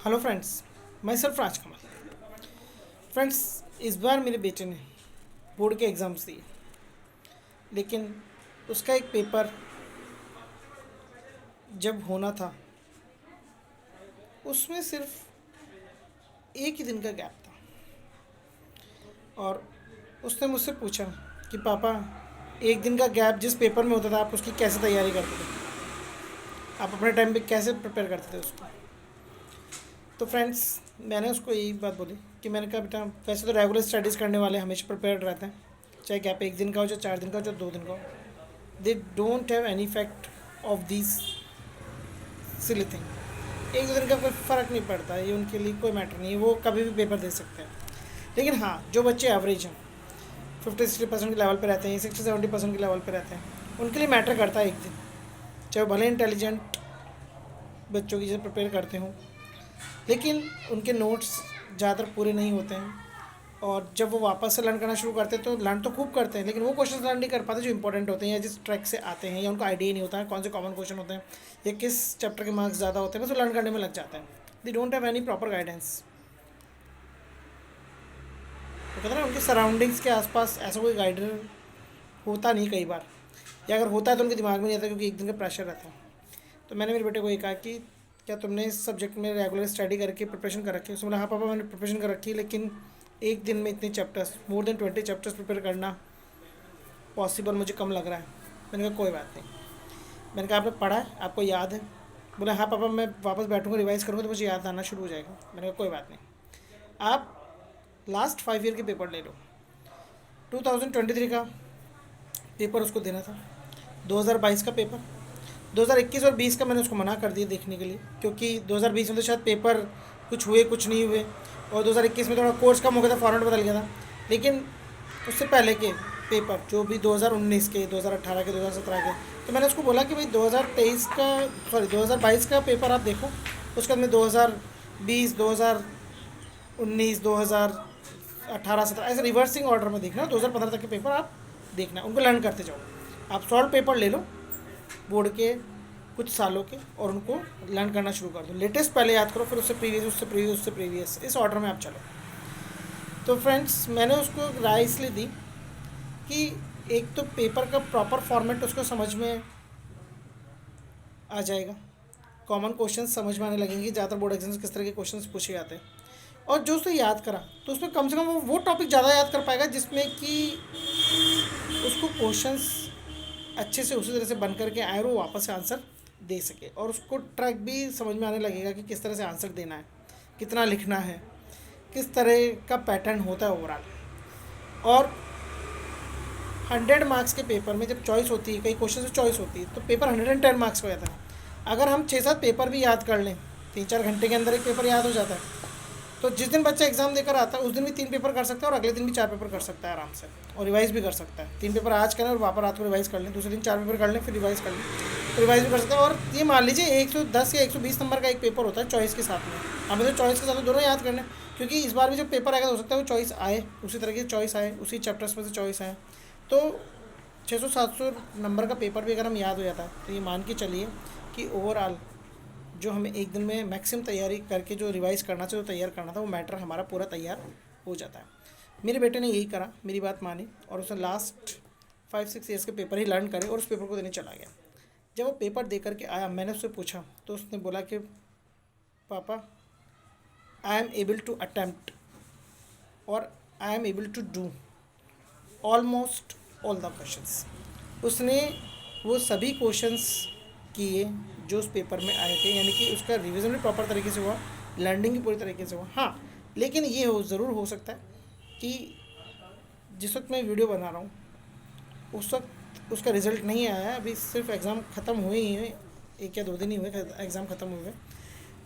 Hello friends, मैं sir Rajkamal. Friends, इस बार मेरे बेटे ने बोर्ड के एग्ज़ाम्स दिए, लेकिन उसका एक पेपर जब होना था उसमें सिर्फ एक ही दिन का गैप था। और उसने मुझसे पूछा कि पापा, एक दिन का गैप जिस पेपर में होता था आप उसकी कैसे तैयारी करते थे, आप अपने टाइम पे कैसे प्रिपेयर करते थे उसको। तो फ्रेंड्स, मैंने उसको यही बात बोली कि मैंने कहा बेटा, वैसे तो रेगुलर स्टडीज़ करने वाले हमेशा प्रिपेयर्ड रहते हैं, चाहे गैप एक दिन का हो, चाहे 4 दिन का हो, चाहे 2 दिन का हो। They don't have any effect of this silly thing. एक दो दिन का कोई फ़र्क नहीं पड़ता, ये उनके लिए कोई मैटर नहीं है, वो कभी भी पेपर दे सकते हैं। लेकिन हाँ, जो बच्चे एवरेज हैं, 50-60% के लेवल पे रहते हैं, 60-70% के लेवल पे रहते हैं, उनके लिए मैटर करता है एक दिन, चाहे वो भले इंटेलिजेंट बच्चों की जैसे प्रिपेयर करते हों, लेकिन उनके नोट्स ज़्यादातर पूरे नहीं होते हैं। और जब वो वापस से लर्न करना शुरू करते हैं तो लर्न तो खूब करते हैं, लेकिन वो क्वेश्चन लर्न नहीं कर पाते जो इंपॉर्टेंट होते हैं या जिस ट्रैक से आते हैं, या उनको आइडिया ही नहीं होता है कौन से कॉमन क्वेश्चन होते हैं या किस चैप्टर के मार्क्स ज़्यादा होते हैं, बस वो लर्न करने में लग जाते हैं। They don't have any proper guidance. तो कहते हैं ना, उनके सराउंडिंग्स के आसपास ऐसा कोई गाइडर होता नहीं कई बार, या अगर होता है तो उनके दिमाग में नहीं आता क्योंकि एक दिन का प्रेशर रहता है। तो मैंने मेरे बेटे को ये कहा कि क्या तुमने इस सब्जेक्ट में रेगुलर स्टडी करके प्रिपरेशन कर रखी है। उसने बोला हाँ पापा, मैंने प्रिपरेशन कर रखी है, लेकिन एक दिन में इतने chapters, more than 20 chapters prepare करना पॉसिबल मुझे कम लग रहा है। मैंने कहा कोई बात नहीं। मैंने कहा आपने पढ़ा है, आपको याद है? बोला हाँ पापा, मैं वापस बैठूंगा रिवाइज करूँगा तो मुझे याद आना शुरू हो जाएगा। मैंने कहा कोई बात नहीं, आप लास्ट 5 ईयर के पेपर ले लो। 2023 का पेपर उसको देना था, 2022 का पेपर, 2021 और 20 का मैंने उसको मना कर दिया देखने के लिए, क्योंकि 2020 में तो शायद पेपर कुछ हुए कुछ नहीं हुए, और 2021 में थोड़ा कोर्स कम हो गया था, फॉर्मेट बदल गया था। लेकिन उससे पहले के पेपर जो भी 2019 के, 2018 के, 2017 के, तो मैंने उसको बोला कि भाई 2023 का, सॉरी 2022 का पेपर आप देखो, उसके अंदर 2020, 2019, 2018-17 ऐसे रिवर्सिंग ऑर्डर में देखना, 2015 तक के पेपर आप देखना, उनको लर्न करते जाओ। आप सॉल्व पेपर ले लो बोर्ड के कुछ सालों के और उनको लर्न करना शुरू कर दो। लेटेस्ट पहले याद करो, फिर उससे प्रीवियस, उससे प्रीवियस, उससे प्रीवियस, इस ऑर्डर में आप चलो। तो फ्रेंड्स, मैंने उसको राय इसलिए दी कि एक तो पेपर का प्रॉपर फॉर्मेट उसको समझ में आ जाएगा, कॉमन क्वेश्चन समझ में आने लगेंगे, ज़्यादातर बोर्ड एग्जाम्स किस तरह के क्वेश्चन पूछे जाते हैं। और जो उसने याद करा तो उसमें कम से कम वो टॉपिक ज़्यादा याद कर पाएगा जिसमें कि उसको क्वेश्चंस अच्छे से उसी तरह से बन करके आए और वो वापस से आंसर दे सके, और उसको ट्रैक भी समझ में आने लगेगा कि किस तरह से आंसर देना है, कितना लिखना है, किस तरह का पैटर्न होता है ओवरऑल। और 100 मार्क्स के पेपर में जब चॉइस होती है, कई क्वेश्चन से चॉइस होती है, तो पेपर 110 मार्क्स का रहता है। अगर हम 6-7 पेपर भी याद कर लें, 3-4 घंटे के अंदर एक पेपर याद हो जाता है। तो जिस दिन बच्चा एग्ज़ाम देकर आता है उस दिन भी 3 पेपर कर सकता है, और अगले दिन भी 4 पेपर कर सकता है आराम से, और रिवाइज भी कर सकता है। 3 पेपर आज करें और वापस रात को रिवाइज कर लें, दूसरे दिन 4 पेपर कर लें, फिर रिवाइज कर लें, तो रिवाइज भी कर सकते हैं। और ये मान लीजिए 110 या 120 नंबर का एक पेपर होता है चॉइस के साथ में, हमें तो चॉइस के साथ में दोनों याद करने, क्योंकि इस बार भी जब पेपर आएगा तो हो सकता है वो चॉइस आए, उसी तरह की चॉइस आए, उसी चैप्टर्स में से चॉइस आए। तो 600-700 नंबर का पेपर भी अगर हम याद हो जाता है तो ये मान के चलिए कि ओवरऑल जो हमें एक दिन में मैक्सिमम तैयारी करके जो रिवाइज़ करना चाहिए, जो तैयार करना था, वो मैटर हमारा पूरा तैयार हो जाता है। मेरे बेटे ने यही करा, मेरी बात मानी, और उसने लास्ट 5-6 ईयर्स के पेपर ही लर्न करे और उस पेपर को देने चला गया। जब वो पेपर दे करके आया, मैंने उससे पूछा तो उसने बोला कि पापा, I am able to attempt और I am able to do almost all the questions. उसने वो सभी क्वेश्चंस किए जो उस पेपर में आए थे, यानी कि उसका रिवीजन भी प्रॉपर तरीके से हुआ, लर्निंग भी पूरी तरीके से हुआ। हाँ, लेकिन ये ज़रूर हो सकता है कि जिस वक्त मैं वीडियो बना रहा हूँ उस वक्त उसका रिज़ल्ट नहीं आया है, अभी सिर्फ एग्ज़ाम ख़त्म हुए ही हैं, 1 या 2 दिन ही हुए एग्ज़ाम ख़त्म हुए।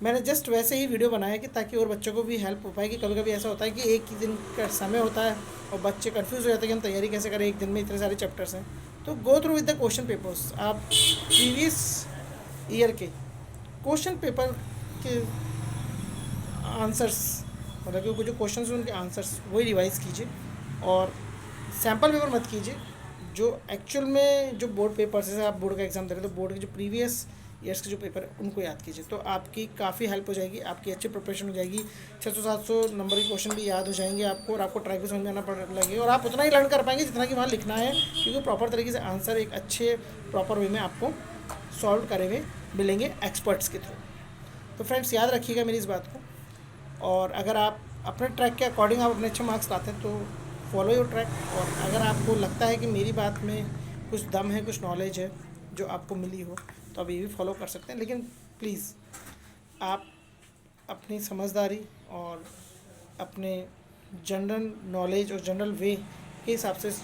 मैंने जस्ट वैसे ही वीडियो बनाया कि ताकि और बच्चों को भी हेल्प हो पाए, कि कभी कभी ऐसा होता है कि एक ही दिन का समय होता है और बच्चे कंफ्यूज हो जाते हैं कि हम तैयारी कैसे करें, एक दिन में इतने सारे चैप्टर्स हैं। तो go through with the question papers, आप प्रीवियस ईयर के क्वेश्चन पेपर के आंसर्स, मतलब कि जो क्वेश्चन हैं उनके आंसर्स वही रिवाइज़ कीजिए, और सैम्पल पेपर मत कीजिए। जो एक्चुअल में जो बोर्ड पेपर्स, जैसे आप बोर्ड का एग्ज़ाम दे रहे हो तो बोर्ड के जो प्रीवियस ईयर्स के जो पेपर है उनको याद कीजिए, तो आपकी काफ़ी हेल्प हो जाएगी, आपकी अच्छी प्रिपरेशन हो जाएगी। 600-700 नंबर के क्वेश्चन भी याद हो जाएंगे आपको, और आपको ट्रैक भी समझ में आना पड़ लगेगा, और आप उतना ही लर्न कर पाएंगे जितना कि वहाँ लिखना है, क्योंकि प्रॉपर तरीके से आंसर एक अच्छे प्रॉपर वे में आपको सॉल्व करे हुए मिलेंगे एक्सपर्ट्स के थ्रू। तो फ्रेंड्स याद रखिएगा मेरी इस बात को, और अगर आप अपने ट्रैक के अकॉर्डिंग आप अपने अच्छे मार्क्स लाते हैं तो फॉलो योर ट्रैक। और अगर आपको लगता है कि मेरी बात में कुछ दम है, कुछ नॉलेज है जो आपको मिली हो, तो आप ये भी फॉलो कर सकते हैं। लेकिन प्लीज़ आप अपनी समझदारी और अपने जनरल नॉलेज और जनरल वे के हिसाब से इस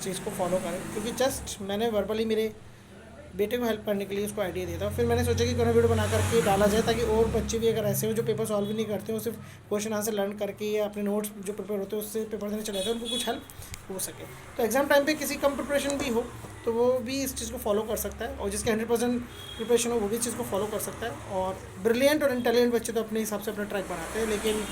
चीज़ को फॉलो करें, क्योंकि जस्ट मैंने वर्बली मेरे बेटे को हेल्प करने के लिए उसको आइडिया दिया था। फिर मैंने सोचा कि क्यों ना वीडियो बना करके डाला जाए, ताकि और बच्चे भी अगर ऐसे हो जो पेपर सॉल्व भी नहीं करते हो, सिर्फ क्वेश्चन आंसर लर्न करके या अपने नोट्स जो प्रिपेयर होते हैं उससे पेपर देने चले जाते हैं, उनको कुछ हेल्प हो सके। तो एग्ज़ाम टाइम पे किसी कम प्रिपरेशन भी हो तो वो भी इस चीज़ को फॉलो कर सकता है, और जिसके 100% प्रिपरेशन हो वो भी इस चीज़ को फॉलो कर सकता है। और ब्रिलियंट और इंटेलिजेंट बच्चे तो अपने हिसाब से अपना ट्रैक बनाते हैं, लेकिन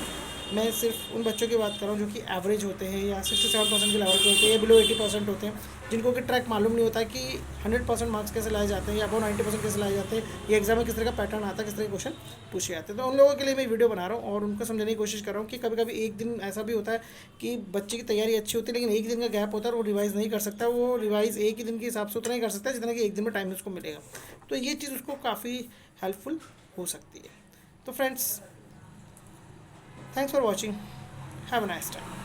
मैं सिर्फ उन बच्चों की बात कर रहा हूँ जो कि एवरेज होते हैं या 67% के लेवल के होते हैं या बिलो 80% होते हैं, जिनको कि ट्रैक मालूम नहीं होता कि 100% मार्क्स कैसे लाए जाते हैं या अबाउ 90% कैसे लाए जाते हैं, ये एग्जाम में किस तरह का पैटर्न आता है, किस तरह के क्वेश्चन पूछे जाते हैं। तो उन लोगों के लिए मैं वीडियो बना रहा हूँ और उनको समझाने की कोशिश कर रहा हूँ कि कभी कभी एक दिन ऐसा भी होता है कि बच्चे की तैयारी अच्छी होती है, लेकिन एक दिन का गैप होता है और वो रिवाइज़ नहीं कर सकता। वो रिवाइज़ एक ही दिन के हिसाब से उतना ही कर सकता है जितना कि एक दिन में टाइम उसको मिलेगा। तो ये चीज़ उसको काफ़ी हेल्पफुल हो सकती है। तो friends, thanks for watching, have a nice time.